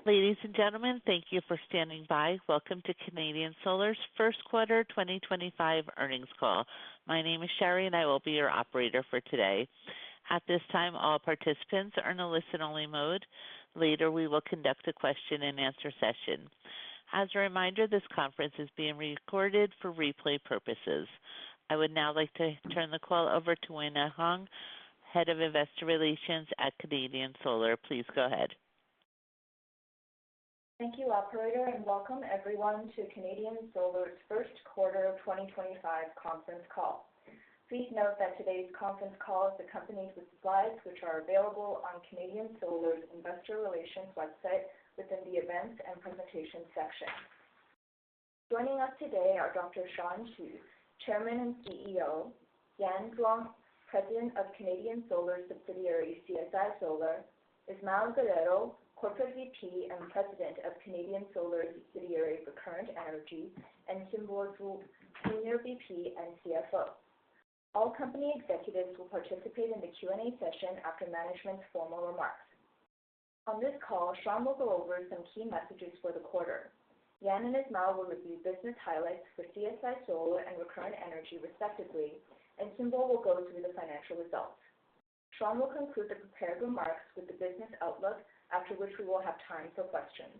Ladies and gentlemen, thank you for standing by. Welcome to Canadian Solar's first quarter 2025 earnings call. My name is Sherry, and I will be your operator for today. At this time, all participants are in a listen-only mode. Later, we will conduct a question-and-answer session. As a reminder, this conference is being recorded for replay purposes. I would now like to turn the call over to Weina, Head of Investor Relations at Canadian Solar. Please go ahead. Thank you, Operator, and welcome everyone to Canadian Solar's first quarter 2025 conference call. Please note that today's conference call is accompanied with slides which are available on Canadian Solar's Investor Relations website within the Events and Presentations section. Joining us today are Dr. Shawn Qu, Chairman and CEO, Zhuang, President of Canadian Solar subsidiary CSI Solar, Ismael Guerrero, Corporate VP and President of Canadian Solar subsidiary Recurrent Energy, and Xinbo, Senior VP and CFO. All company executives will participate in the Q&A session after management's formal remarks. On this call, Shawn will go over some key messages for the quarter. Yan and Ismael will review business highlights for CSI Solar and Recurrent Energy, respectively, and Xinbo will go through the financial results. Shawn will conclude the prepared remarks with the business outlook, after which we will have time for questions.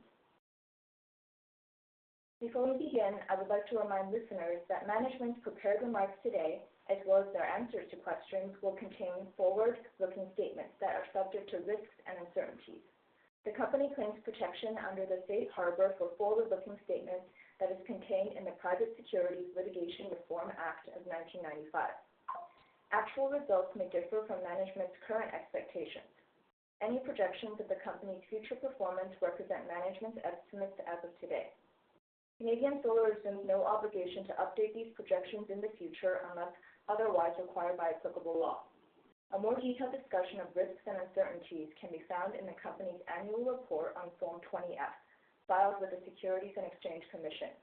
Before we begin, I would like to remind listeners that management's prepared remarks today, as well as their answers to questions, will contain forward-looking statements that are subject to risks and uncertainties. The company claims protection under the Safe Harbor for forward-looking statements that is contained in the Private Securities Litigation Reform Act of 1995. Actual results may differ from management's current expectations. Any projections of the company's future performance represent management's estimates as of today. Canadian Solar assumes no obligation to update these projections in the future unless otherwise required by applicable law. A more detailed discussion of risks and uncertainties can be found in the company's annual report on Form 20-F, filed with the Securities and Exchange Commission.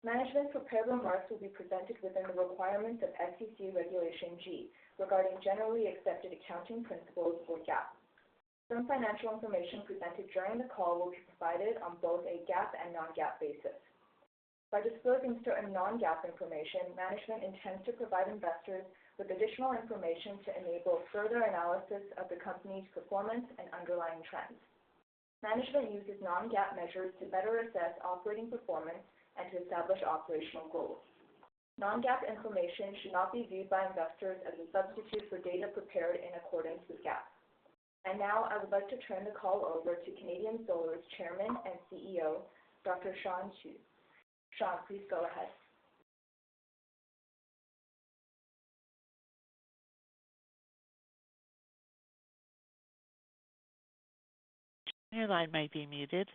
Management's prepared remarks will be presented within the requirements of SEC Regulation G regarding generally accepted accounting principles or GAAP. Some financial information presented during the call will be provided on both a GAAP and non-GAAP basis. By disclosing certain non-GAAP information, management intends to provide investors with additional information to enable further analysis of the company's performance and underlying trends. Management uses non-GAAP measures to better assess operating performance and to establish operational goals. Non-GAAP information should not be viewed by investors as a substitute for data prepared in accordance with GAAP. And now I would like to turn the call over to Canadian Solar's Chairman and CEO, Dr. Shawn Qu. Shawn, please go ahead. Your line might be muted.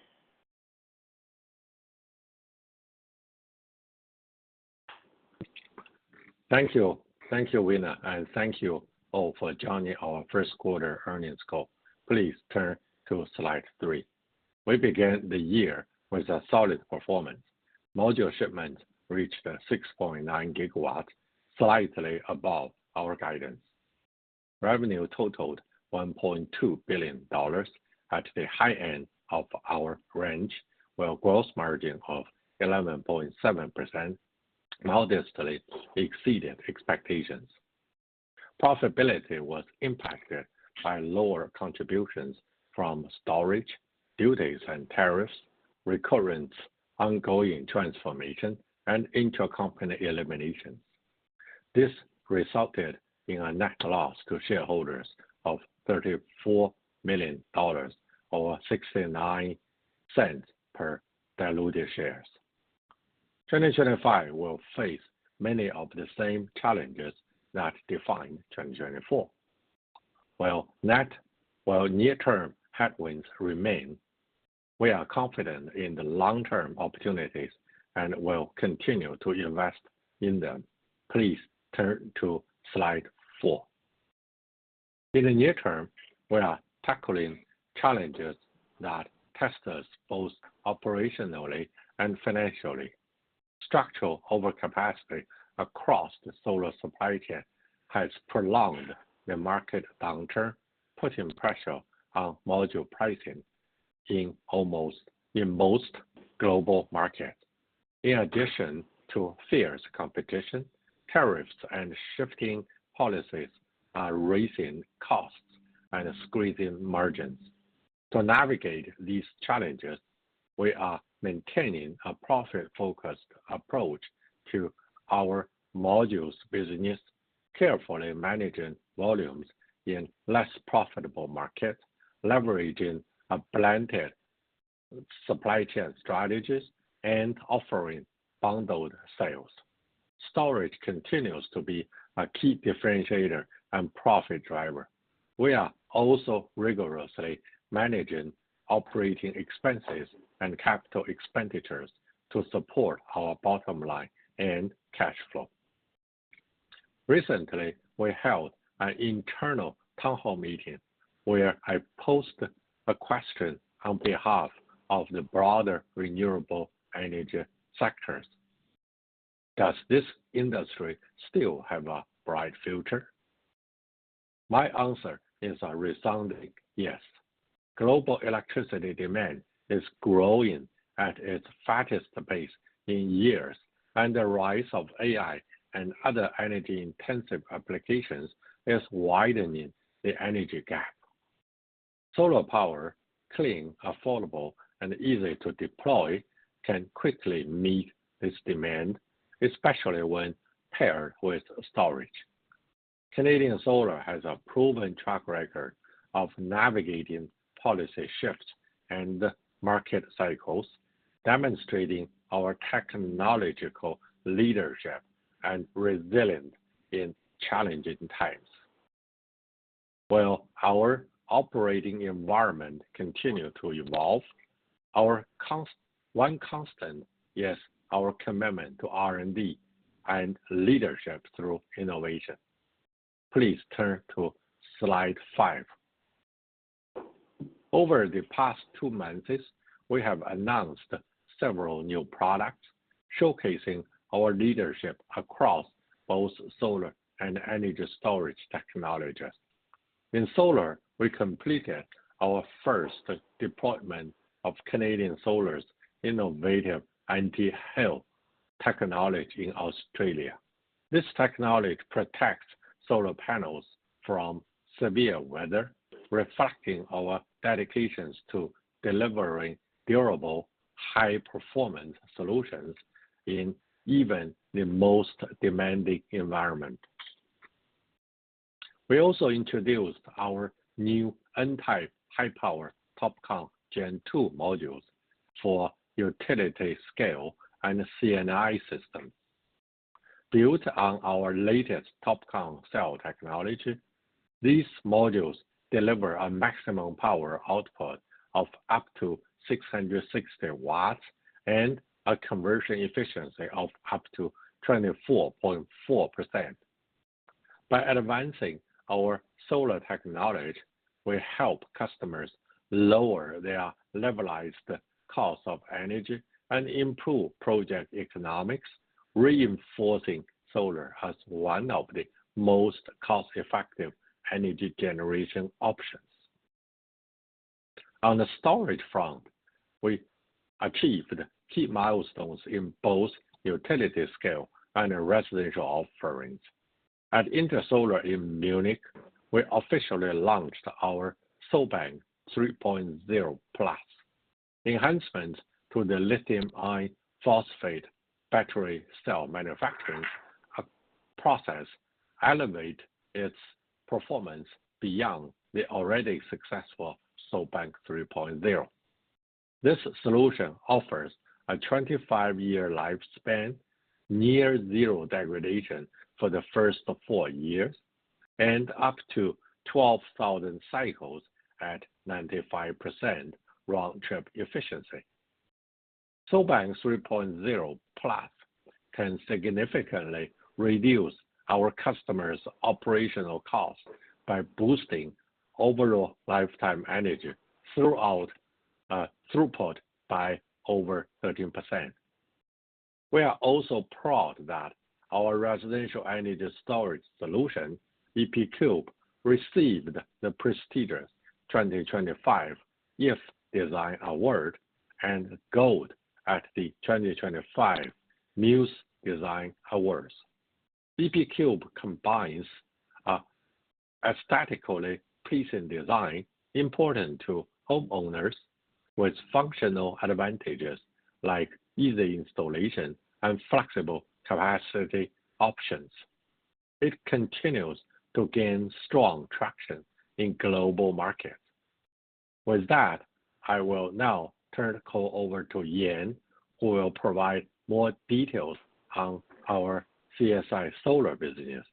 Thank you, Weina, and thank you all for joining our first quarter earnings call. Please turn to slide 3. We began the year with a solid performance. Module shipments reached 6.9 gigawatts, slightly above our guidance. Revenue totaled $1.2 billion at the high end of our range, while gross margin of 11.7% modestly exceeded expectations. Profitability was impacted by lower contributions from storage, duties and tariffs, Recurrent's ongoing transformation, and intercompany eliminations. This resulted in a net loss to shareholders of $34 million, or 69 cents per diluted shares. 2025 will face many of the same challenges that defined 2024. While near-term headwinds remain, we are confident in the long-term opportunities and will continue to invest in them. Please turn to slide 4. In the near term, we are tackling challenges that test us both operationally and financially. Structural overcapacity across the solar supply chain has prolonged the market downturn, putting pressure on module pricing. in most global markets. In addition to fierce competition, tariffs and shifting policies are raising costs and squeezing margins. To navigate these challenges, we are maintaining a profit-focused approach to our modules business, carefully managing volumes in less profitable markets, leveraging a blended supply chain strategies, and offering bundled sales. Storage continues to be a key differentiator and profit driver. We are also rigorously managing operating expenses and capital expenditures to support our bottom line and cash flow. Recently, we held an internal town hall meeting where I posed a question on behalf of the broader renewable energy sectors. Does this industry still have a bright future? My answer is a resounding yes. Global electricity demand is growing at its fastest pace in years, and the rise of AI and other energy-intensive applications is widening the energy gap. Solar power, clean, affordable, and easy to deploy, can quickly meet this demand, especially when paired with storage. Canadian Solar has a proven track record of navigating policy shifts and market cycles, demonstrating our technological leadership and resilience in challenging times. While our operating environment continues to evolve, one constant is our commitment to R&D and leadership through innovation. Please turn to slide 5. Over the past 2 months, we have announced several new products showcasing our leadership across both solar and energy storage technologies. In solar, we completed our first deployment of Canadian Solar's innovative anti-hail technology in Australia. This technology protects solar panels from severe weather, reflecting our dedications to delivering durable, high-performance solutions in even the most demanding environment. We also introduced our new N-type high-power TOPCon Gen 2 modules for utility scale and CNI systems. Built on our latest TOPCon cell technology, these modules deliver a maximum power output of up to 660 watts and a conversion efficiency of up to 24.4%. By advancing our solar technology, we help customers lower their levelized cost of energy and improve project economics, reinforcing solar as one of the most cost-effective energy generation options. On the storage front, we achieved key milestones in both utility scale and residential offerings. At Intersolar in Munich, we officially launched our SolBank 3.0 Plus. Enhancements to the lithium iron phosphate battery cell manufacturing process elevate its performance beyond the already successful SolBank 3.0. This solution offers a 25-year lifespan, near zero degradation for the first 4 years, and up to 12,000 cycles at 95% round-trip efficiency. SolBank 3.0 Plus can significantly reduce our customers' operational costs by boosting overall lifetime energy throughput by over 13%. We are also proud that our residential energy storage solution, EP Cube, received the prestigious 2025 IF Design Award and gold at the 2025 Muse Design Awards. BP Cube combines aesthetically pleasing design important to homeowners with functional advantages like easy installation and flexible capacity options. It continues to gain strong traction in global markets. With that, I will now turn the call over to Yan, who will provide more details on our CSI Solar business.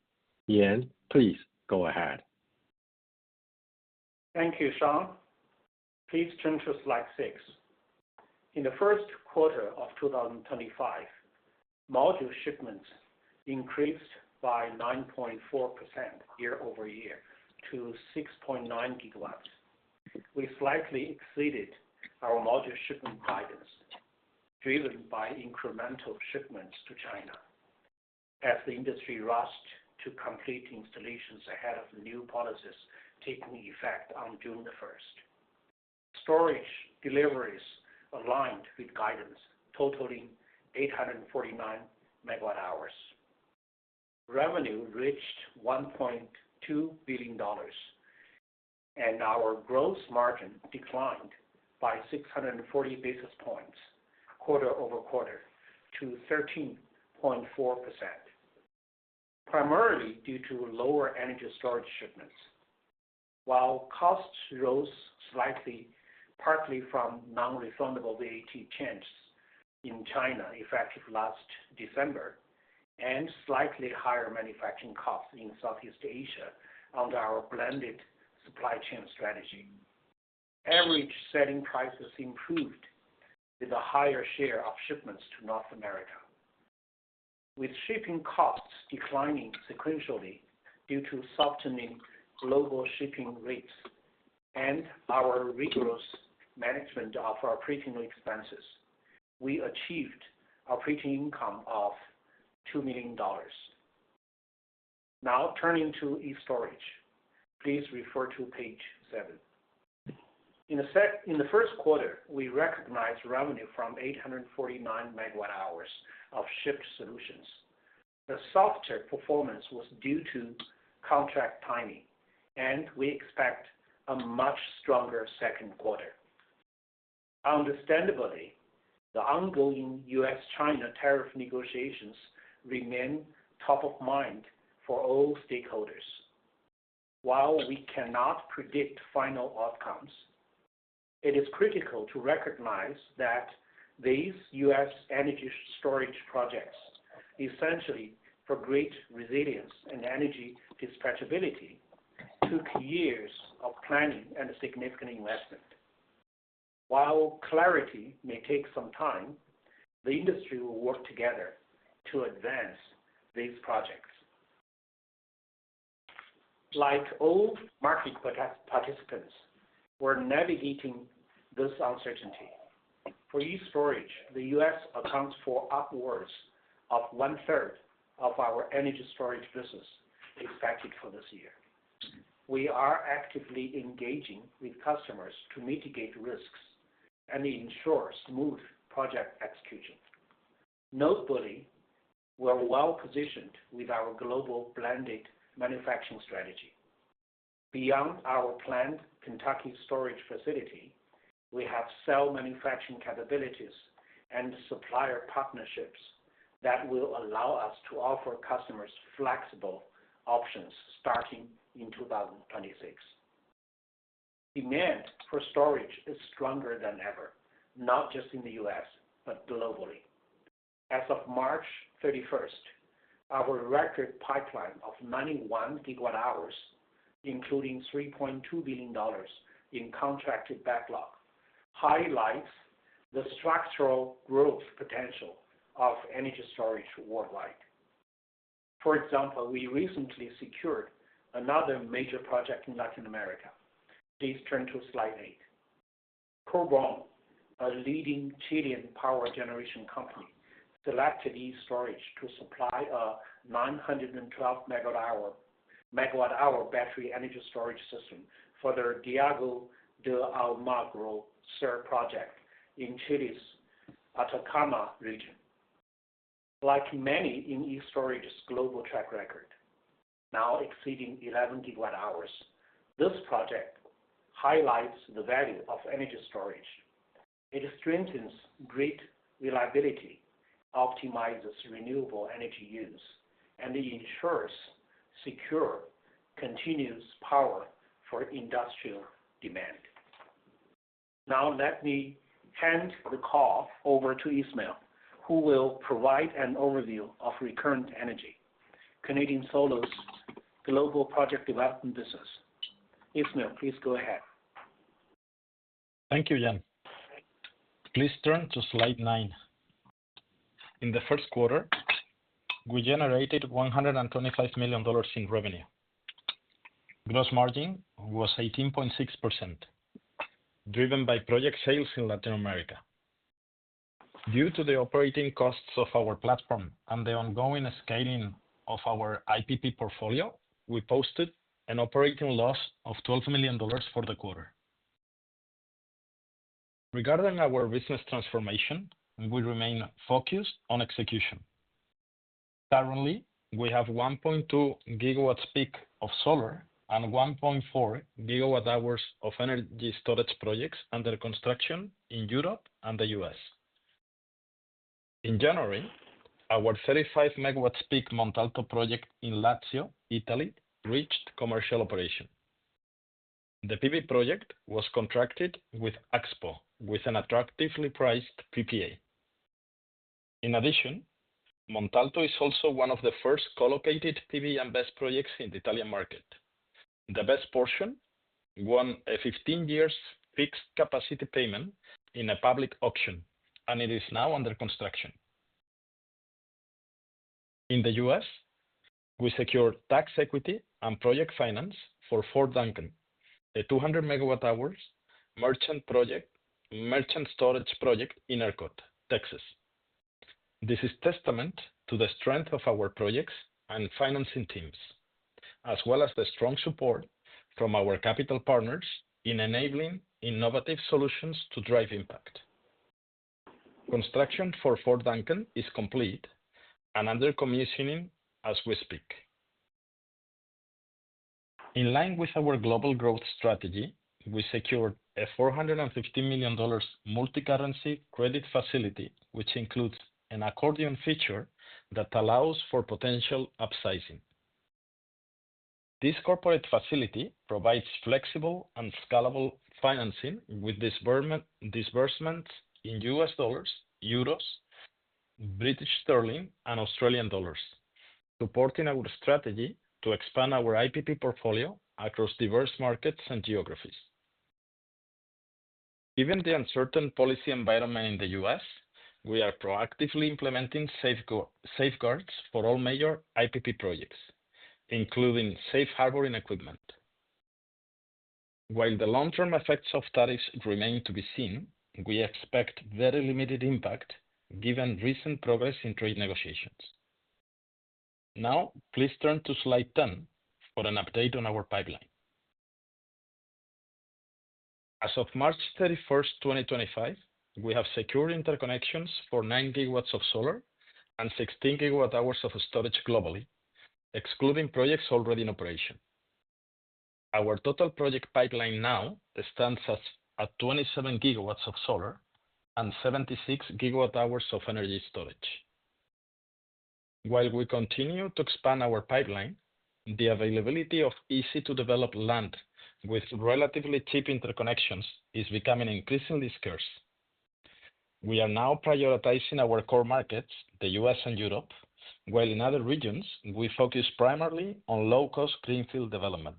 Yan, please go ahead. Thank you, Shawn. Please turn to slide 6. In the first quarter of 2025, module shipments increased by 9.4% year over year to 6.9 gigawatts. We slightly exceeded our module shipment guidance, driven by incremental shipments to China, as the industry rushed to complete installations ahead of new policies taking effect on June 1st. Storage deliveries aligned with guidance, totaling 849 megawatt hours. Revenue reached $1.2 billion, and our gross margin declined by 640 basis points quarter over quarter to 13.4%, primarily due to lower energy storage shipments. While costs rose slightly, partly from non-refundable VAT changes in China effective last December, and slightly higher manufacturing costs in Southeast Asia under our blended supply chain strategy. Average selling prices improved with a higher share of shipments to North America. With shipping costs declining sequentially due to softening global shipping rates and our rigorous management of our operating expenses, we achieved operating income of $2 million. Now turning to e-storage, please refer to page 7. In the first quarter, we recognized revenue from 849 megawatt hours of shipped solutions. The softer performance was due to contract timing, and we expect a much stronger second quarter. Understandably, the ongoing U.S.-China tariff negotiations remain top of mind for all stakeholders. While we cannot predict final outcomes, it is critical to recognize that these U.S. energy storage projects, essentially for great resilience and energy dispatchability, took years of planning and significant investment. While clarity may take some time, the industry will work together to advance these projects. Like all market participants, we're navigating this uncertainty. For e-storage, the U.S. accounts for upwards of 1/3 of our energy storage business expected for this year. We are actively engaging with customers to mitigate risks and ensure smooth project execution. Notably, we're well positioned with our global blended manufacturing strategy. Beyond our planned Kentucky storage facility, we have cell manufacturing capabilities and supplier partnerships that will allow us to offer customers flexible options starting in 2026. Demand for storage is stronger than ever, not just in the U.S., but globally. As of March 31st, our record pipeline of 91 gigawatt hours, including $3.2 billion in contracted backlog, highlights the structural growth potential of energy storage worldwide. For example, we recently secured another major project in Latin America. Please turn to slide 8. Cobron, a leading Chilean power generation company, selected e-storage to supply a 912 megawatt hour battery energy storage system for their Diego de Almagro SER project in Chile's Atacama region. Like many in e-storage's global track record, now exceeding 11 gigawatt hours, this project highlights the value of energy storage. It strengthens grid reliability, optimizes renewable energy use, and ensures secure, continuous power for industrial demand. Now let me hand the call over to Ismael, who will provide an overview of Recurrent Energy, Canadian Solar's global project development business. Ismael, please go ahead. Thank you, Jan. Please turn to slide 9. In the first quarter, we generated $125 million in revenue. Gross margin was 18.6%, driven by project sales in Latin America. Due to the operating costs of our platform and the ongoing scaling of our IPP portfolio, we posted an operating loss of $12 million for the quarter. Regarding our business transformation, we remain focused on execution. Currently, we have 1.2 gigawatts peak of solar and 1.4 gigawatt hours of energy storage projects under construction in Europe and the US. In January, our 35 megawatts peak Montalto project in Lazio, Italy, reached commercial operation. The PV project was contracted with Xinbo with an attractively priced PPA. In addition, Montalto is also one of the first co-located PV and BESS projects in the Italian market. The BESS portion won a 15 years fixed capacity payment in a public auction, and it is now under construction. In the US, we secured tax equity and project finance for Fort Duncan, a 200 megawatt hours merchant storage project in ERCOT, Texas. This is testament to the strength of our projects and financing teams, as well as the strong support from our capital partners in enabling innovative solutions to drive impact. Construction for Fort Duncan is complete and under commissioning as we speak. In line with our global growth strategy, we secured a $450 million multi-currency credit facility, which includes an accordion feature that allows for potential upsizing. This corporate facility provides flexible and scalable financing with disbursements in US dollars, euros, British sterling, and Australian dollars, supporting our strategy to expand our IPP portfolio across diverse markets and geographies. Given the uncertain policy environment in the US, we are proactively implementing safeguards for all major IPP projects, including safe harboring equipment. While the long-term effects of tariffs remain to be seen, we expect very limited impact given recent progress in trade negotiations. Now, please turn to slide 10 for an update on our pipeline. As of March 31, 2025, we have secured interconnections for 9 gigawatts of solar and 16 gigawatt hours of storage globally, excluding projects already in operation. Our total project pipeline now stands at 27 gigawatts of solar and 76 gigawatt hours of energy storage. While we continue to expand our pipeline, the availability of easy-to-develop land with relatively cheap interconnections is becoming increasingly scarce. We are now prioritizing our core markets, the US and Europe, while in other regions, we focus primarily on low-cost greenfield development.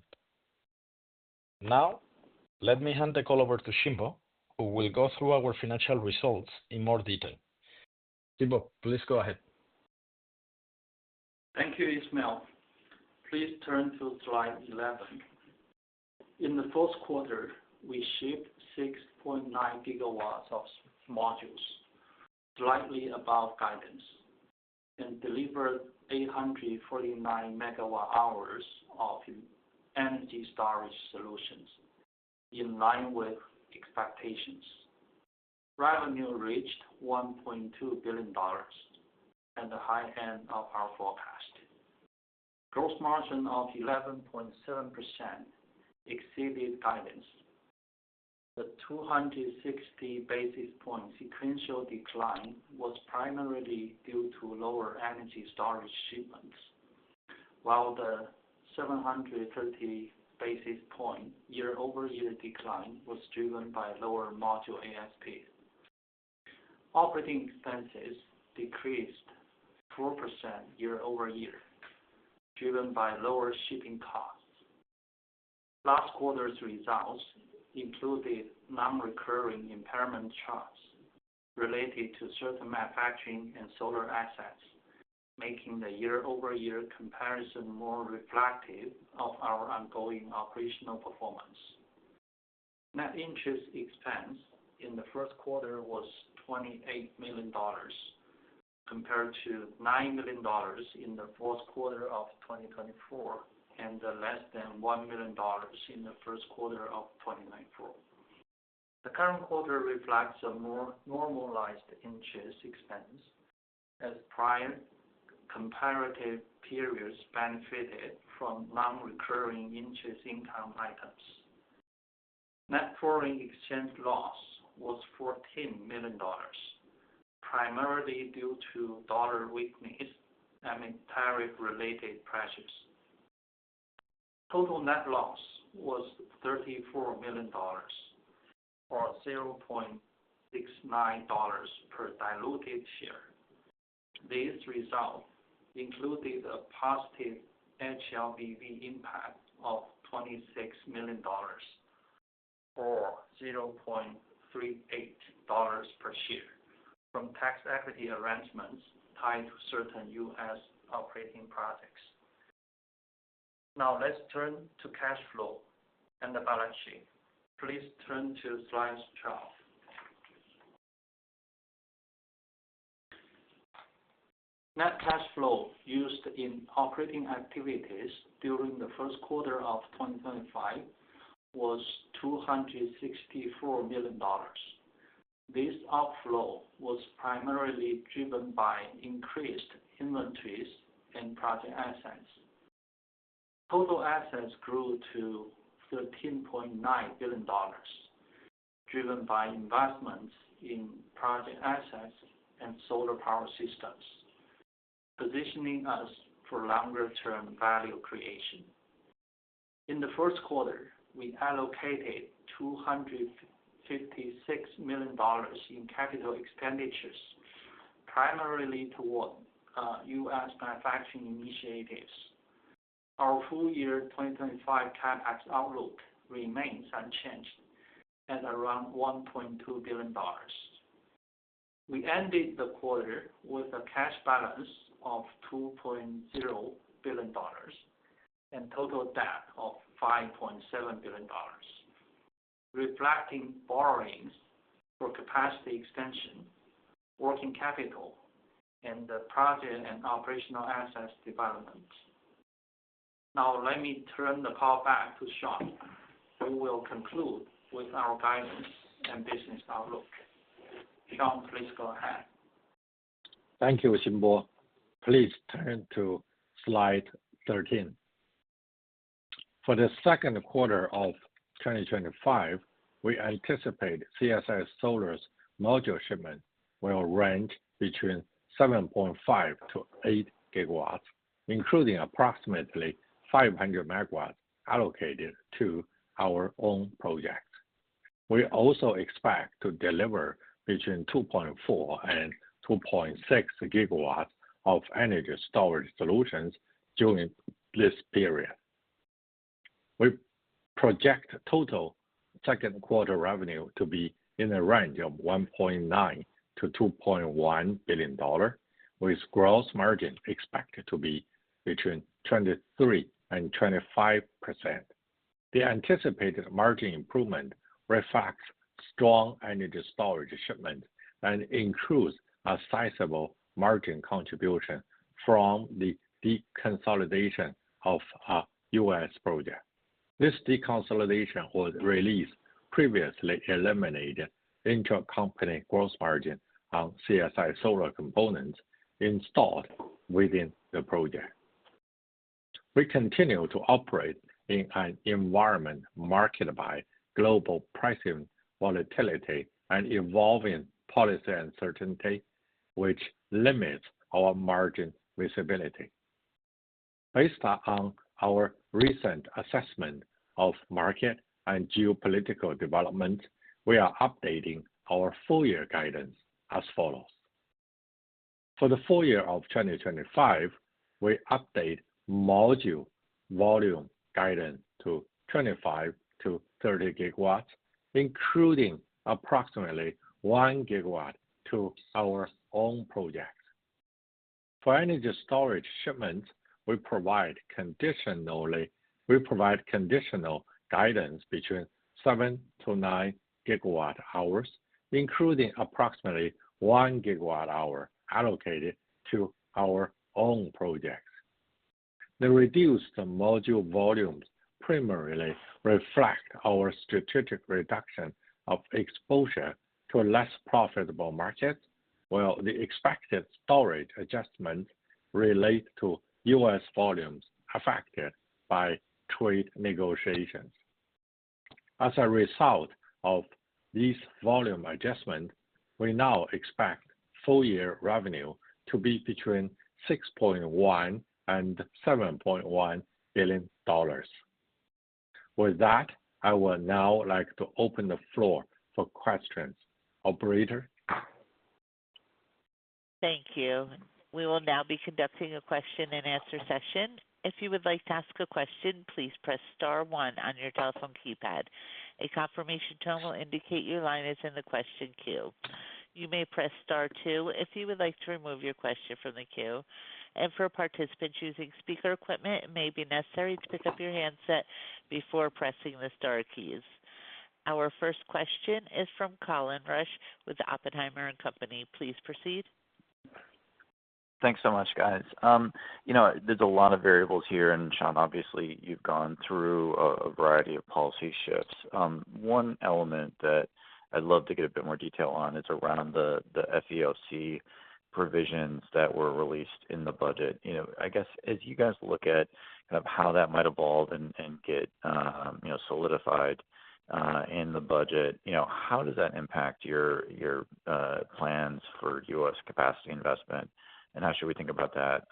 Now, let me hand the call over to Xinbo, who will go through our financial results in more detail. Xinbo, please go ahead. Thank you, Ismael. Please turn to slide 11. In the first quarter, we shipped 6.9 gigawatts of modules, slightly above guidance, and delivered 849 megawatt hours of energy storage solutions, in line with expectations. Revenue reached $1.2 billion at the high end of our forecast. Gross margin of 11.7% exceeded guidance. The 260 basis point sequential decline was primarily due to lower energy storage shipments, while the 730 basis point year-over-year decline was driven by lower module ASP. Operating expenses decreased 4% year-over-year, driven by lower shipping costs. Last quarter's results included non-recurring impairment charges related to certain manufacturing and solar assets, making the year-over-year comparison more reflective of our ongoing operational performance. Net interest expense in the first quarter was $28 million, compared to $9 million in the fourth quarter of 2024 and less than $1 million in the first quarter of 2024. The current quarter reflects a more normalized interest expense, as prior comparative periods benefited from non-recurring interest income items. Net foreign exchange loss was $14 million, primarily due to dollar weakness amid tariff-related pressures. Total net loss was $34 million, or $0.69 per diluted share. This result included a positive HLBV impact of $26 million, or $0.38 per share, from tax equity arrangements tied to certain U.S. operating projects. Now let's turn to cash flow and the balance sheet. Please turn to slide 12. Net cash flow used in operating activities during the first quarter of 2025 was $264 million. This outflow was primarily driven by increased inventories and project assets. Total assets grew to $13.9 billion, driven by investments in project assets and solar power systems, positioning us for longer-term value creation. In the first quarter, we allocated $256 million in capital expenditures, primarily toward U.S. manufacturing initiatives. Our full year 2025 CapEx outlook remains unchanged at around $1.2 billion. We ended the quarter with a cash balance of $2.0 billion and total debt of $5.7 billion, reflecting borrowings for capacity extension, working capital, and the project and operational assets development. Now let me turn the call back to Shawn, who will conclude with our guidance and business outlook. Shawn, please go ahead. Thank you, Xinbo. Please turn to slide 13. For the second quarter of 2025, we anticipate CSI Solar's module shipment will range between 7.5 to 8 gigawatts, including approximately 500 megawatts allocated to our own projects. We also expect to deliver between 2.4 and 2.6 gigawatts of energy storage solutions during this period. We project total second quarter revenue to be in the range of $1.9 to $2.1 billion, with gross margin expected to be between 23 and 25%. The anticipated margin improvement reflects strong energy storage shipment and includes a sizable margin contribution from the deconsolidation of a U.S. project. This deconsolidation would release previously eliminated intra-company gross margin on CSI Solar components installed within the project. We continue to operate in an environment marked by global pricing volatility and evolving policy uncertainty, which limits our margin visibility. Based on our recent assessment of market and geopolitical developments, we are updating our full-year guidance as follows. For the full year of 2025, we update module volume guidance to 25 to 30 gigawatts, including approximately 1 gigawatt to our own projects. For energy storage shipments, we provide conditional guidance between 7 to 9 gigawatt hours, including approximately 1 gigawatt hour allocated to our own projects. The reduced module volumes primarily reflect our strategic reduction of exposure to less profitable markets, while the expected storage adjustments relate to U.S. volumes affected by trade negotiations. As a result of these volume adjustments, we now expect full-year revenue to be between $6.1 and $7.1 billion. With that, I would now like to open the floor for questions. Operator? Thank you. We will now be conducting a question and answer session. If you would like to ask a question, please press star 1 on your telephone keypad. A confirmation tone will indicate your line is in the question queue. You may press star 2 if you would like to remove your question from the queue. And for participants using speaker equipment, it may be necessary to pick up your handset before pressing the star keys. Our first question is from Colin Rusch with Oppenheimer & Company. Please proceed. Thanks so much, guys. There's a lot of variables here, and Shawn, obviously, you've gone through a variety of policy shifts. One element that I'd love to get a bit more detail on is around the FEOC provisions that were released in the budget. I guess as you guys look at kind of how that might evolve and get solidified in the budget, how does that impact your plans for U.S. capacity investment? And how should we think about that,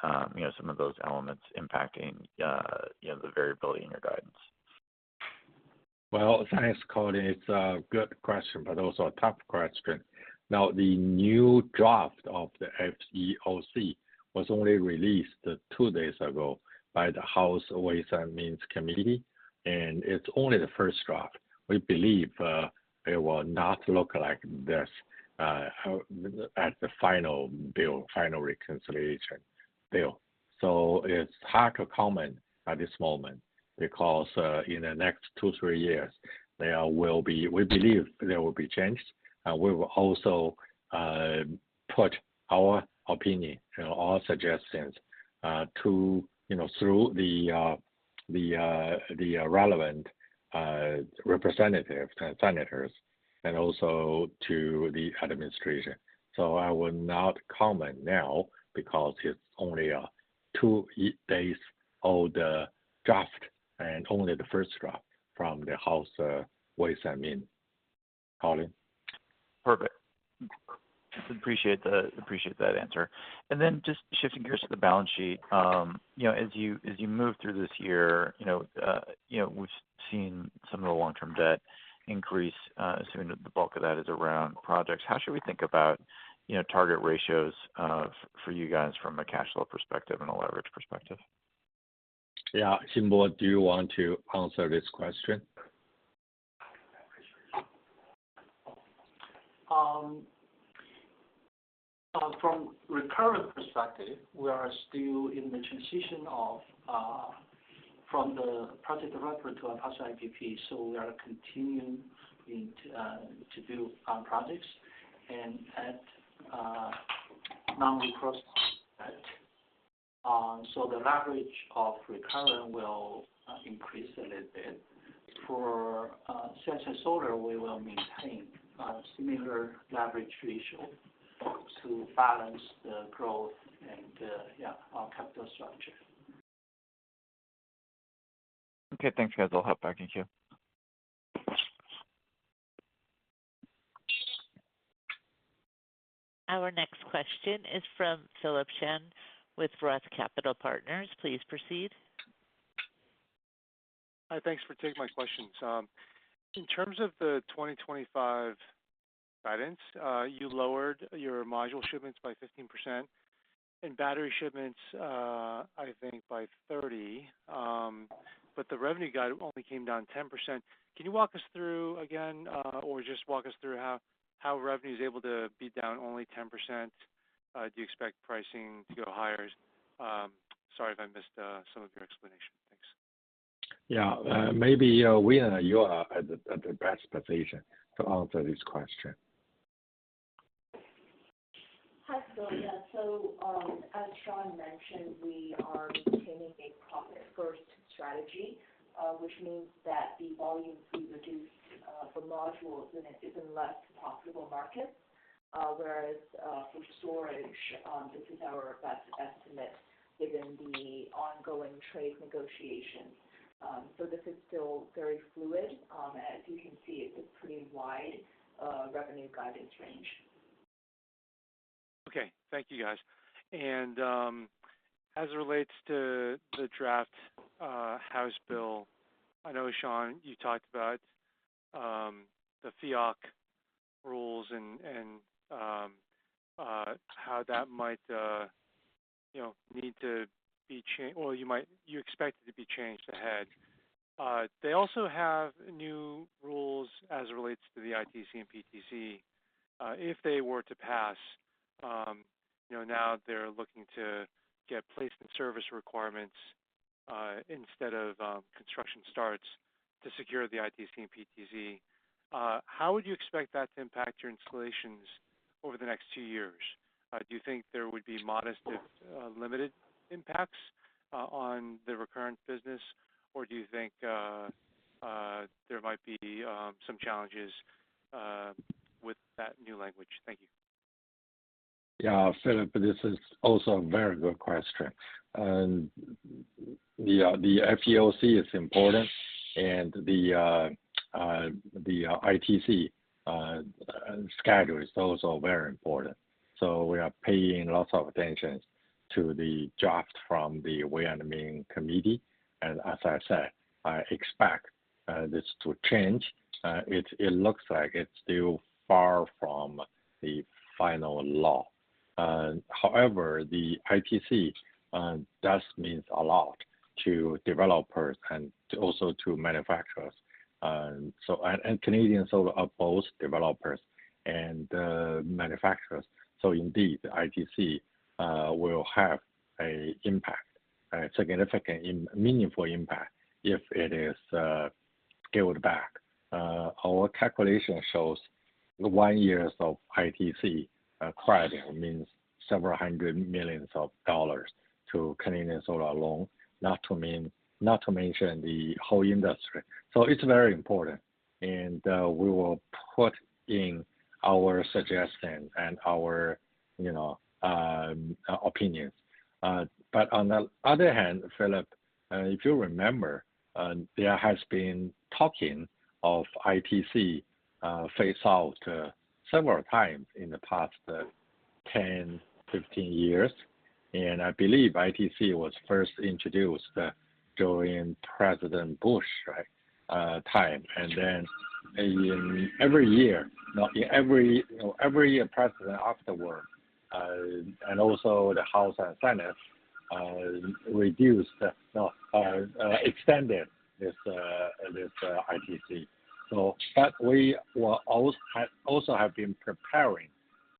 some of those elements impacting, the variability in your guidance? Well, thanks, Colin. It's a good question, but also a tough question. Now, the new draft of the FEOC was only released 2 days ago by the House Ways and Means Committee, and it's only the first draft. We believe it will not look like this at the final reconciliation bill. So it's hard to comment at this moment because in the next 2-3 years, we believe there will be change. We will also put our opinion, our suggestions through the relevant representatives and senators, and also to the administration. So I will not comment now because it's only a 2 days old draft and only the first draft from the House Ways and Means. Colin? Perfect. Appreciate that answer. And then just shifting gears to the balance sheet, as you move through this year, we've seen some of the long-term debt increase, assuming that the bulk of that is around projects. How should we think about, target ratios for you guys from a cash flow perspective and a leverage perspective? Yeah, Xinbo, do you want to answer this question? From Recurrent perspective, we are still in the transition of from the project developer to a partial IPP, so we are continuing to do projects and at non-recourse debt. So the leverage of Recurrent will increase a little bit. For CSI Solar, we will maintain a similar leverage ratio to balance the growth and our capital structure. Okay, thanks, guys. I'll hop back in queue. Our next question is from Philip Shen with Roth Capital Partners. Please proceed. Hi, thanks for taking my questions. In terms of the 2025 guidance, you lowered your module shipments by 15% and battery shipments, I think, by 30%. But the revenue guide only came down 10%. Can you walk us through again, or just walk us through how revenue is able to be down only 10%? Do you expect pricing to go higher? Sorry if I missed some of your explanation. Thanks. Yeah, maybe Weina, you are at the best position to answer this question. Hi, Phil. Yeah, so as Shawn mentioned, we are maintaining a profit-first strategy, which means that the volumes we reduced for modules in less profitable markets, whereas for storage, this is our best estimate given the ongoing trade negotiations. So this is still very fluid. As you can see, it's a pretty wide revenue guidance range. Okay, thank you, guys. And as it relates to the draft House bill, I know, Shawn, you talked about the FEOC rules and how that might need to be changed, or you expect it to be changed ahead. They also have new rules as it relates to the ITC and PTC. If they were to pass, now they're looking to get placement service requirements instead of construction starts to secure the ITC and PTC. How would you expect that to impact your installations over the next 2 years? Do you think there would be modest, limited impacts on the recurrent business, or do you think there might be some challenges with that new language? Thank you. Yeah, Philip, this is also a very good question. And the FEOC is important, and the ITC schedule is also very important. So we are paying lots of attention to the draft from the Weina committee. And as I said, I expect this to change. It looks like it's still far from the final law. However, the ITC does mean a lot to developers and also to manufacturers. And Canadian Solar are both developers and manufacturers. So indeed, the ITC will have a significant, meaningful impact if it is scaled back. Our calculation shows 1 year of ITC credit means several $100 million to Canadian Solar alone, not to mention the whole industry. So it's very important, and we will put in our suggestion and our opinions. But on the other hand, Philip, if you remember, there has been talking of ITC phase out several times in the past 10, 15 years. And I believe ITC was first introduced during President Bush, time. And then every year president afterward, and also the House and Senate extended this ITC. So, but we will also have been preparing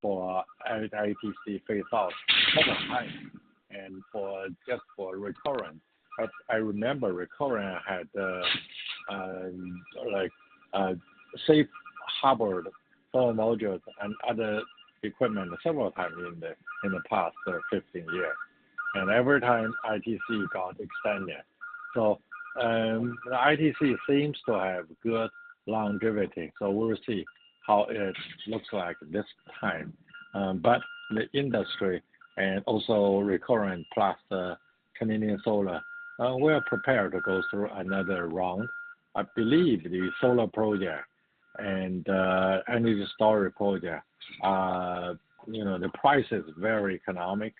for ITC phase out several times, and for recurrent. But I remember recurrent had safe harbored solar modules and other equipment several times in the past 15 years, and every time ITC got extended. So the ITC seems to have good longevity, so we'll see how it looks like this time. But the industry and also Recurrent plus Canadian Solar, we are prepared to go through another round. I believe the solar project and energy storage project, the price is very economic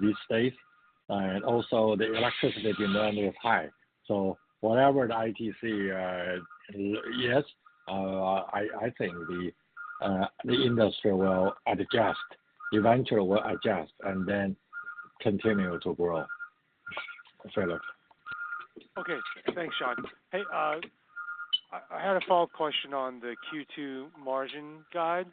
these days, and also the electricity demand is high. So whatever the ITC is, I think the industry will adjust, eventually will adjust, and then continue to grow. Philip. Okay, thanks, Shawn. Hey, I had a follow-up question on the Q2 margin guide.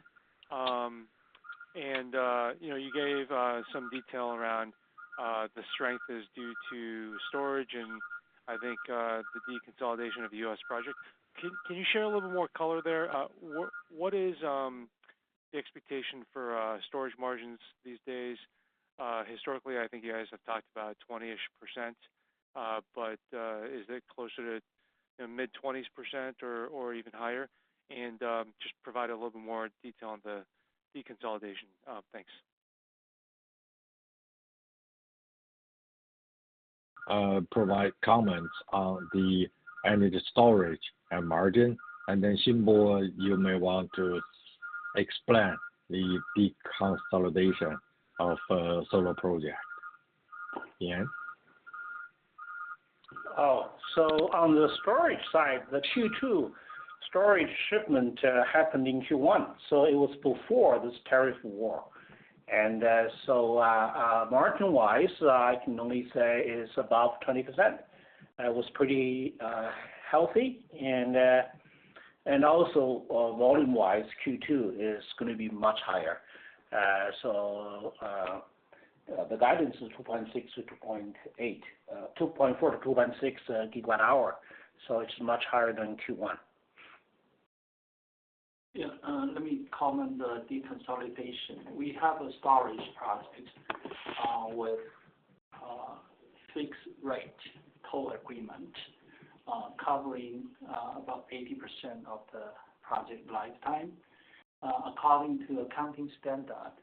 You gave some detail around the strength is due to storage and I think the deconsolidation of the U.S. project. Can you share a little bit more color there? What is the expectation for storage margins these days? Historically, I think you guys have talked about 20-ish%, but is it closer to mid-20s% or even higher? And just provide a little bit more detail on the deconsolidation. Thanks. Provide comments on the energy storage and margin, and then Xinbo, you may want to explain the deconsolidation of solar project. Yan? So on the storage side, the Q2 storage shipment happened in Q1, so it was before this tariff war. And so margin-wise, I can only say it's above 20%. It was pretty healthy, and also volume-wise, Q2 is going to be much higher. So the guidance is 2.6 to 2.8, 2.4 to 2.6 gigawatt hour. So it's much higher than Q1. Yeah, let me comment the deconsolidation. We have a storage project with fixed rate toll agreement covering about 80% of the project lifetime. According to accounting standard,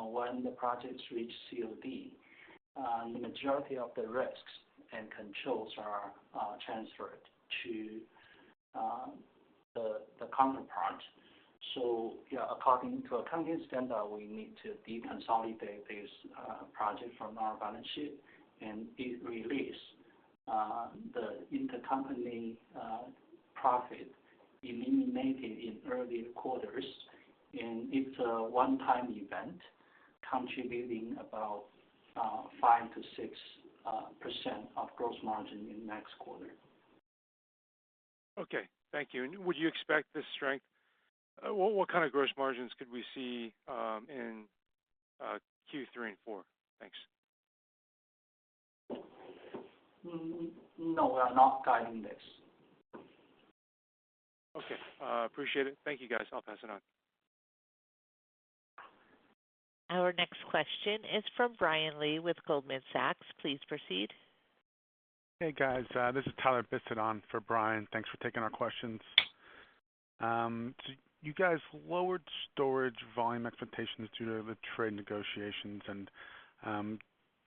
when the projects reach COD, the majority of the risks and controls are transferred to the counterpart. So, according to accounting standard, we need to deconsolidate this project from our balance sheet and release the intercompany profit eliminated in earlier quarters. And it's a one-time event contributing about 5 to 6% of gross margin in next quarter. Okay, thank you. And would you expect this strength? What kind of gross margins could we see in Q3 and 4? Thanks. No, we are not guiding this. Okay, appreciate it. Thank you, guys. I'll pass it on. Our next question is from Brian Lee with Goldman Sachs. Please proceed. Hey, guys. This is Tyler Bissett on for Brian. Thanks for taking our questions. So you guys lowered storage volume expectations due to the trade negotiations, and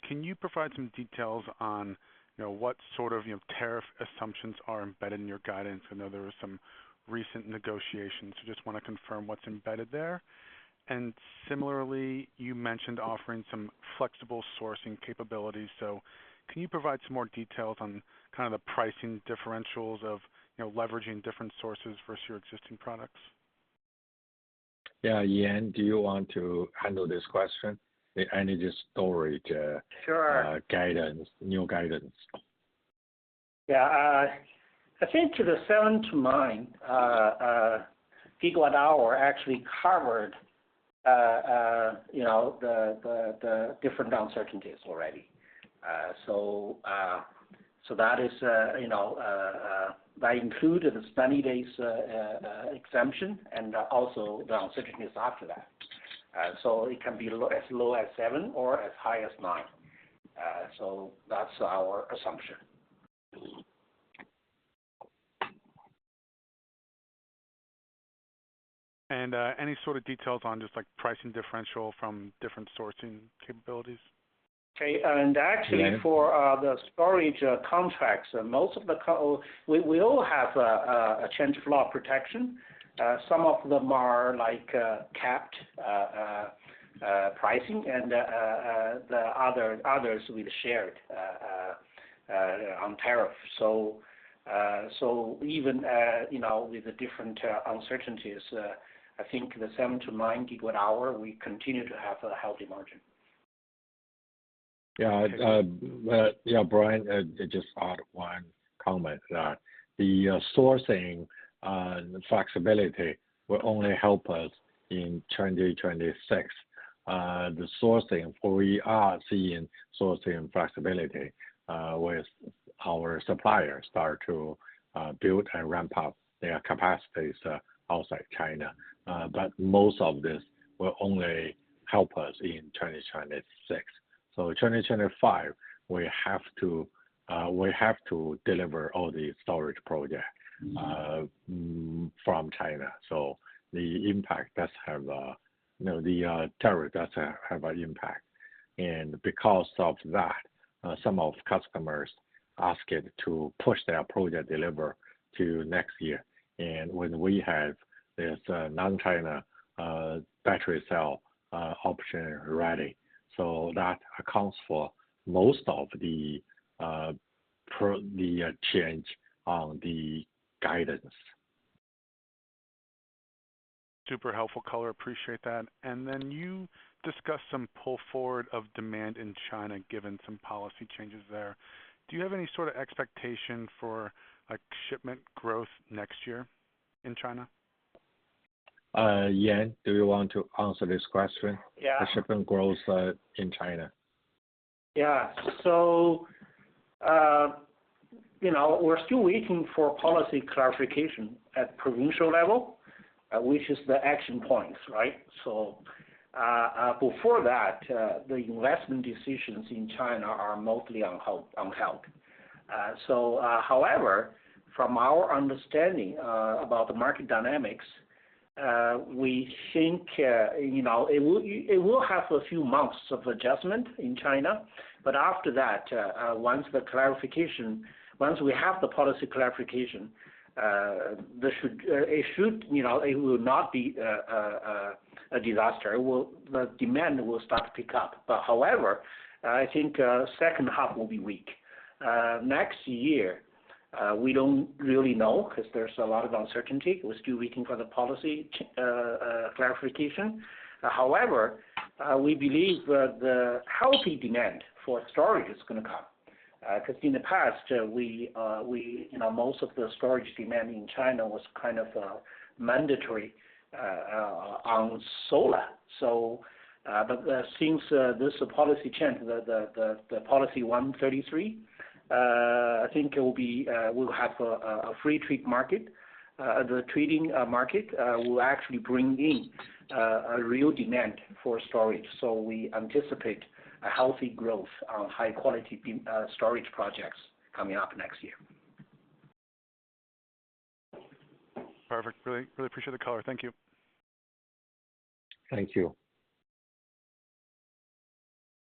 can you provide some details on what sort of tariff assumptions are embedded in your guidance? I know there were some recent negotiations, so just want to confirm what's embedded there. And similarly, you mentioned offering some flexible sourcing capabilities. So can you provide some more details on kind of the pricing differentials of leveraging different sources versus your existing products? Yeah, Yan, do you want to handle this question? The energy storage Sure. Guidance, new guidance. Yeah, I think to the 7 to 9 gigawatt hour actually covered the different uncertainties already. So that is that included the 90 days exemption and also the uncertainties after that. So it can be as low as 7 or as high as 9. So that's our assumption. And any sort of details on just like pricing differential from different sourcing capabilities? Okay, and actually for the storage contracts, most of the we all have a change of law protection. Some of them are like capped pricing, and the others with shared on tariff. So even with the different uncertainties, I think the 7 to 9 gigawatt hour we continue to have a healthy margin. Yeah, Brian, just add one comment that the sourcing flexibility will only help us in 2026. The sourcing, we are seeing sourcing flexibility with our suppliers start to build and ramp up their capacities outside China. But most of this will only help us in 2026. So 2025, we have to deliver all the storage projects from China. So the impact does have the tariff does have an impact, and because of that, some of customers asked it to push their project deliver to next year. And when we have this non-China battery cell option ready, so that accounts for most of the change on the guidance. Super helpful color, appreciate that. And then you discussed some pull forward of demand in China given some policy changes there. Do you have any sort of expectation for like shipment growth next year in China? Yan, do you want to answer this question? Yeah. The shipment growth in China. Yeah. So, we're still waiting for policy clarification at provincial level, which is the action points, right? So, before that, the investment decisions in China are mostly unheld. However, from our understanding about the market dynamics, we think it will have a few months of adjustment in China, but after that, once we have the policy clarification, it will not be a disaster. The demand will start to pick up. But however, I think second half will be weak. Next year, we don't really know because there's a lot of uncertainty. We're still waiting for the policy clarification. However, we believe the healthy demand for storage is going to come. Because in the past, most of the storage demand in China was kind of mandatory on solar. So, but since this policy change, the policy 133, I think it will be we'll have a free trade market. The trading market will actually bring in a real demand for storage. So we anticipate a healthy growth on high quality storage projects coming up next year. Perfect. Really appreciate the color. Thank you. Thank you.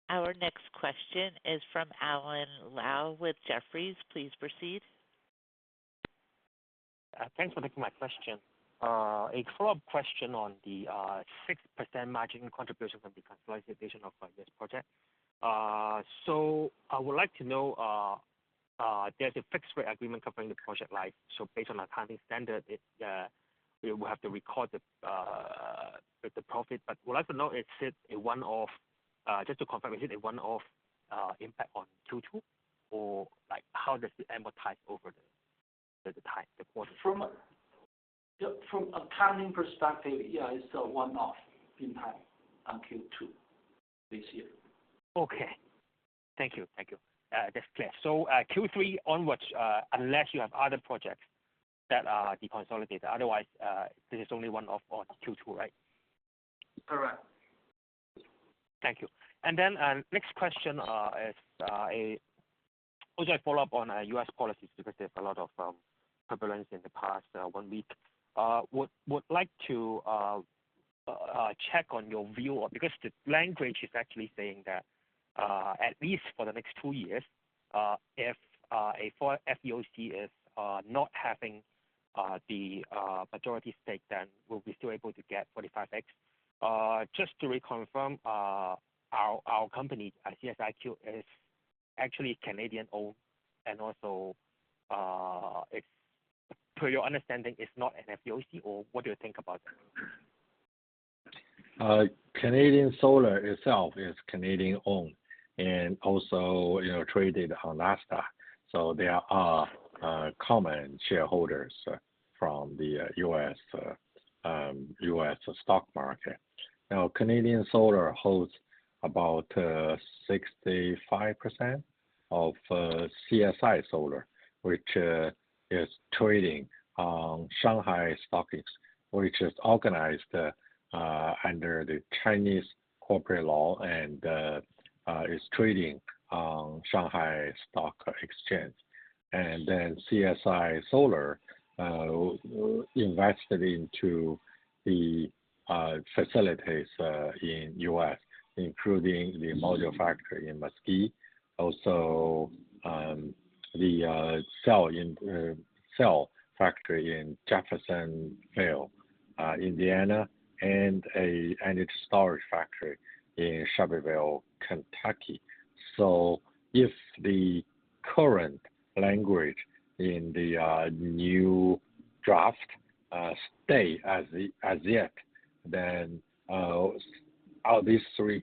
Our next question is from Alan Lau with Jefferies. Please proceed. Thanks for taking my question. A follow-up question on the 6% margin contribution from the consolidation of this project. So I would like to know, there's a fixed rate agreement covering the project life. So based on accounting standard, we will have to record the profit. But would like to know, is it a one-off? Just to confirm, is it a one-off impact on Q2, or like how does it amortize over the time, the quarter? From accounting perspective, yeah, it's a one-off impact on Q2 this year. Okay. Thank you. That's clear. So Q3 onwards, unless you have other projects that are deconsolidated, otherwise this is only one-off on Q2, right? Correct. Thank you. And then next question is also a follow-up on U.S. policies, because there's a lot of turbulence in the past 1 week. would like to check on your view, because the language is actually saying that at least for the next 2 years, if a FEOC is not having the majority stake, then we'll be still able to get 45X. Just to reconfirm, our company, CSIQ, is actually Canadian owned, and also it's, per your understanding, it's not an FEOC, or what do you think about that? Canadian Solar itself is Canadian owned and also traded on Nasdaq. So there are common shareholders from the U.S. Stock market. Now, Canadian Solar holds about 65% of CSI Solar, which is trading on Shanghai Stock Exchange, which is organized under the Chinese corporate law and is trading on Shanghai Stock Exchange. And then CSI Solar invested into the facilities in U.S., including the module factory in Mesquite, also the cell factory in Jeffersonville, Indiana, and a energy storage factory in Shelbyville, Kentucky. So if the current language in the new draft stay as yet, then all these three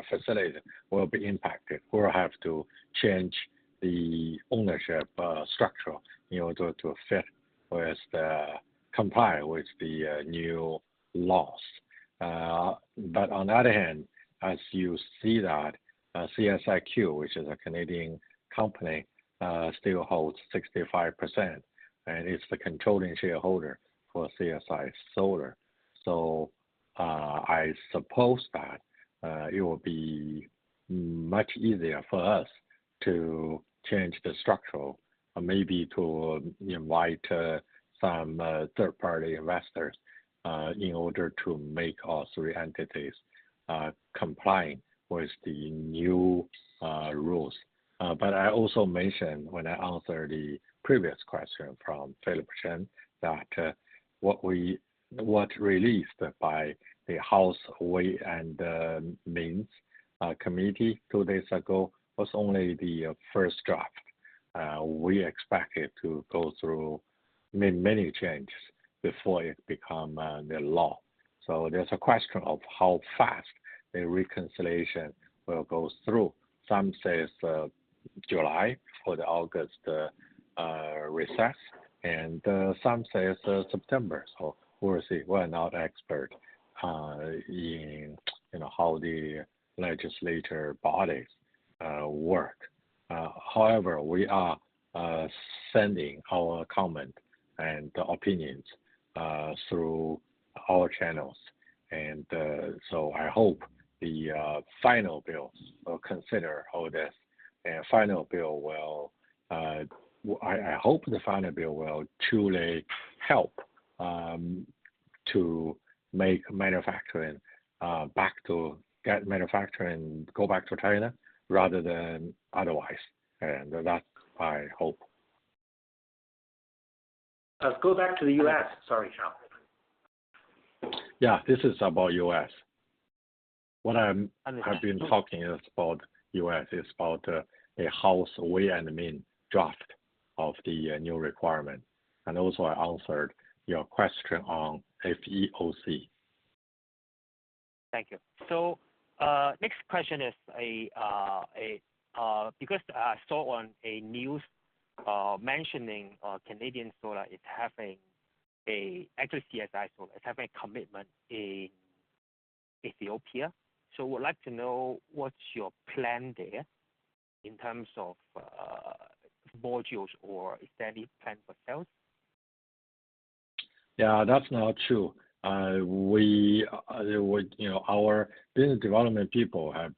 facilities will be impacted. We'll have to change the ownership structure in order to comply with the new laws. But on the other hand, as you see that CSIQ, which is a Canadian company, still holds 65%, and it's the controlling shareholder for CSI Solar. So I suppose that it will be much easier for us to change the structure, maybe to invite some third-party investors in order to make all three entities complying with the new rules. But I also mentioned when I answered the previous question from Philip Shen that what released by the House Ways and Means Committee 2 days ago was only the first draft. We expect it to go through many changes before it become the law. So there's a question of how fast the reconciliation will go through. Some says July for the August recess, and some says September. So we'll see. We're not expert in how the legislature bodies work. However, we are sending our comment and opinions through our channels, and so I hope the final bill will consider all this. And final bill will, I hope the final bill will truly help to make manufacturing go back to China rather than otherwise. And that's my hope. Let's go back to the U.S. Sorry, Shawn. Yeah, this is about U.S. What I've been talking is about U.S. is about a House Ways and Means draft of the new requirement, and also I answered your question on FEOC. Thank you. So next question is because I saw on a news mentioning Canadian Solar is having actually CSI Solar is having a commitment in Ethiopia. So would like to know what's your plan there in terms of modules, or is there any plan for sales? Yeah, that's not true. Our business development people have,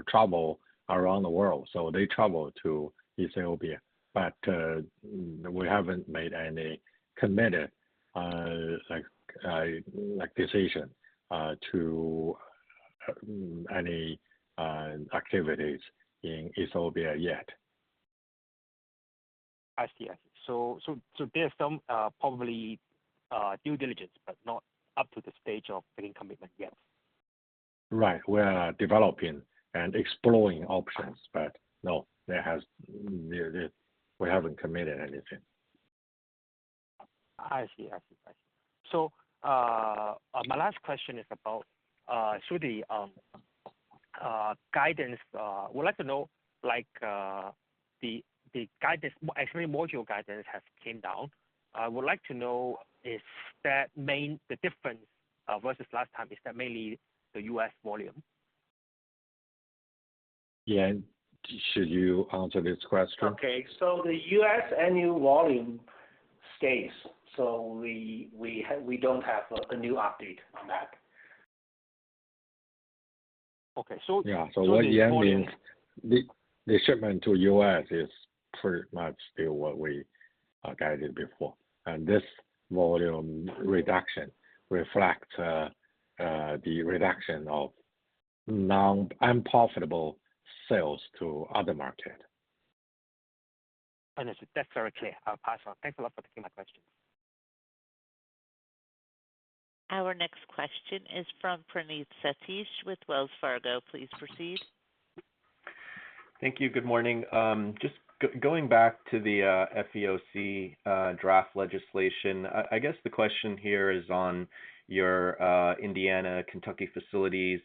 travel around the world. So they travel to Ethiopia, but we haven't made any committed decision to any activities in Ethiopia yet. I see. So there's some probably due diligence, but not up to the stage of taking commitment yet. Right. We are developing and exploring options, but no, we haven't committed anything. I see. So my last question is about the guidance. We'd like to know, like the guidance, actually module guidance has came down. I would like to know, is that the difference versus last time, is that mainly the U.S. volume? Yeah, should you answer this question? Okay, so the U.S. annual volume stays, so we don't have a new update on that. Okay, so yeah, so what Yan means, the shipment to U.S. is pretty much still what we guided before, and this volume reduction reflects the reduction of unprofitable sales to other markets. Understood. That's very clear. I'll pass on. Thanks a lot for taking my questions. Our next question is from Praneeth Satish with Wells Fargo. Please proceed. Thank you. Good morning. Just going back to the FEOC draft legislation, I guess the question here is on your Indiana, Kentucky facilities.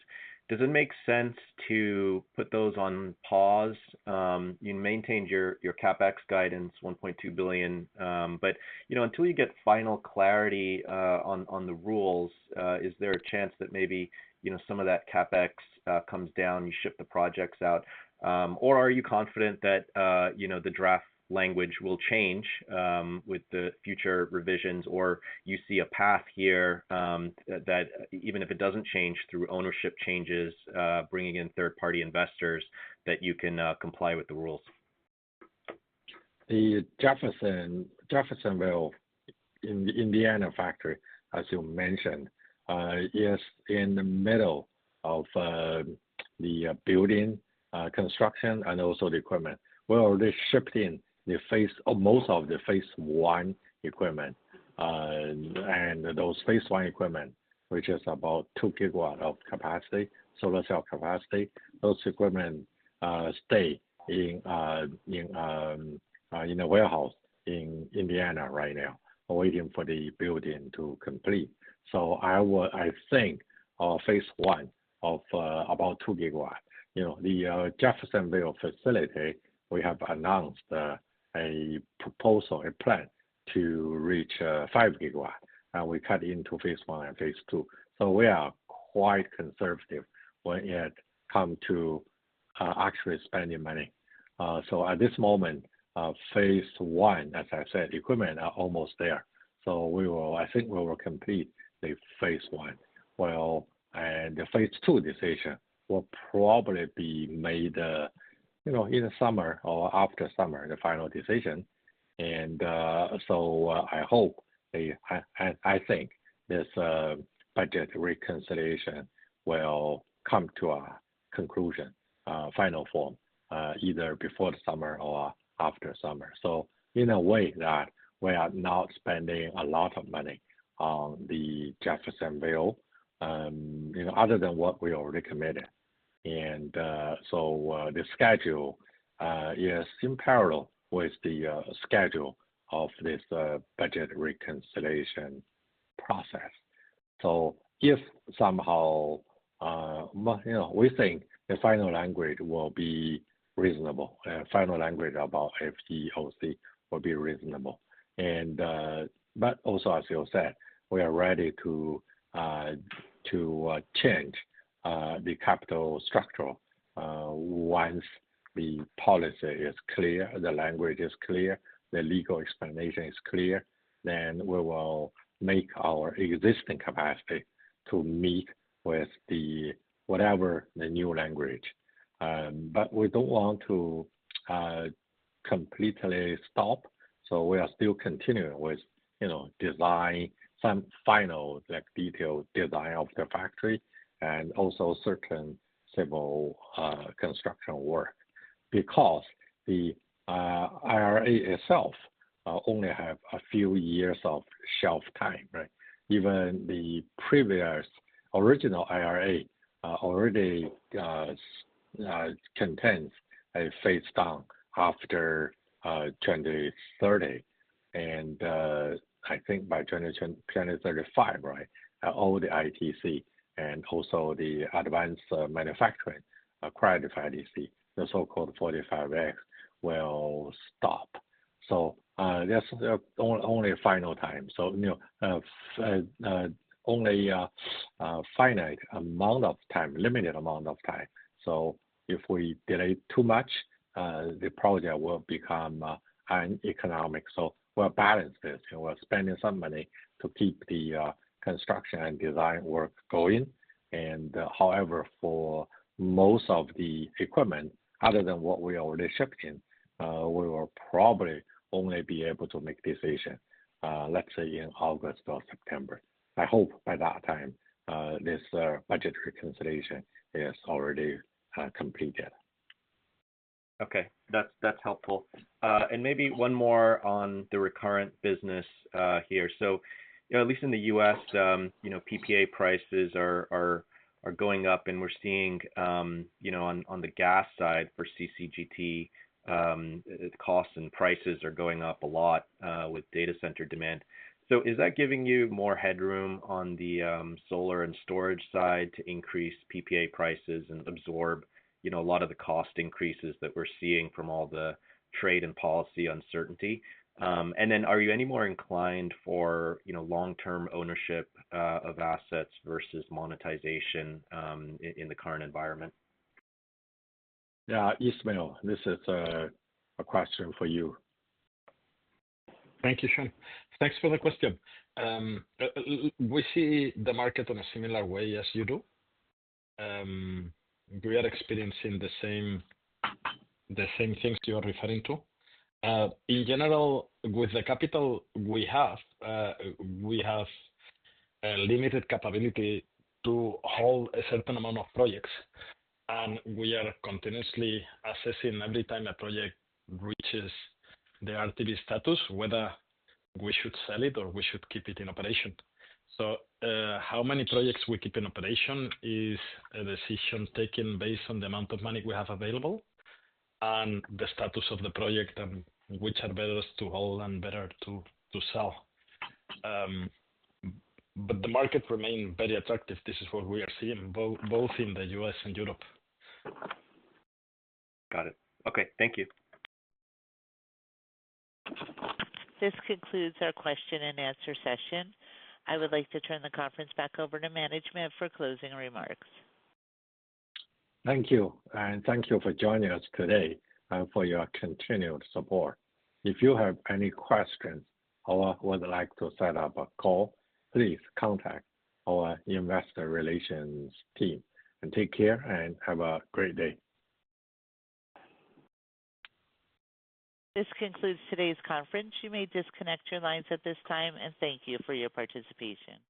Does it make sense to put those on pause? You maintained your CapEx guidance, $1.2 billion, but until you get final clarity on the rules, is there a chance that maybe some of that CapEx comes down, you ship the projects out, or are you confident that the draft language will change with the future revisions, or you see a path here that even if it doesn't change through ownership changes, bringing in third-party investors, that you can comply with the rules? The Jeffersonville in the Indiana factory, as you mentioned, is in the middle of the building construction and also the equipment. We're already shipped in most of the phase one equipment, and those phase one equipment, which is about 2 gigawatt of capacity, solar cell capacity, those equipment stay in a warehouse in Indiana right now, waiting for the building to complete. So I think phase one of about 2 gigawatt. The Jeffersonville facility, we have announced a proposal, a plan to reach 5 gigawatt, and we cut into phase one and phase two. So we are quite conservative when it comes to actually spending money. So at this moment, phase one, as I said, equipment are almost there. So I think we will complete the phase one. Well, and the phase two decision will probably be made in the summer or after summer, the final decision. And so I hope, I think this budget reconciliation will come to a conclusion, final form, either before the summer or after summer. So in a way that we are not spending a lot of money on the Jeffersonville, other than what we already committed. And so the schedule is in parallel with the schedule of this budget reconciliation process. So if somehow, we think the final language will be reasonable, final language about FEOC will be reasonable. And but also, as you said, we are ready to change the capital structure once the policy is clear, the language is clear, the legal explanation is clear. Then we will make our existing capacity to meet with whatever the new language. But we don't want to completely stop. So we are still continuing with design some final detailed design of the factory and also certain civil construction work, because the IRA itself only have a few years of shelf time, right? Even the previous original IRA already contains a phase down after 2030, and I think by 2035, right? All the ITC and also the advanced manufacturing credit for ITC, the so-called 45X, will stop. So that's only a final time. So only a finite amount of time, limited amount of time. So if we delay too much, the project will become uneconomic. So we'll balance this. We're spending some money to keep the construction and design work going. And however, for most of the equipment, other than what we already shipped in, we will probably only be able to make decision, let's say in August or September. I hope by that time, this budget reconciliation is already completed. Okay, that's helpful. And maybe one more on the recurrent business here. So, at least in the U.S., PPA prices are going up, and we're seeing, on the gas side for CCGT, costs and prices are going up a lot with data center demand. So is that giving you more headroom on the solar and storage side to increase PPA prices and absorb, a lot of the cost increases that we're seeing from all the trade and policy uncertainty? And then are you any more inclined for, long-term ownership of assets versus monetization in the current environment? Yeah, Ismael, this is a question for you. Thank you, Sean. Thanks for the question. We see the market in a similar way as you do. We are experiencing the same things you are referring to. In general, with the capital we have a limited capability to hold a certain amount of projects, and we are continuously assessing every time a project reaches the RTB status whether we should sell it or we should keep it in operation. So how many projects we keep in operation is a decision taken based on the amount of money we have available and the status of the project and which are better to hold and better to sell. But the market remains very attractive. This is what we are seeing both in the US and Europe. Got it. Okay, thank you. This concludes our question and answer session. I would like to turn the conference back over to management for closing remarks. Thank you, and thank you for joining us today and for your continued support. If you have any questions or would like to set up a call, please contact our investor relations team. And take care and have a great day. This concludes today's conference. You may disconnect your lines at this time, and thank you for your participation.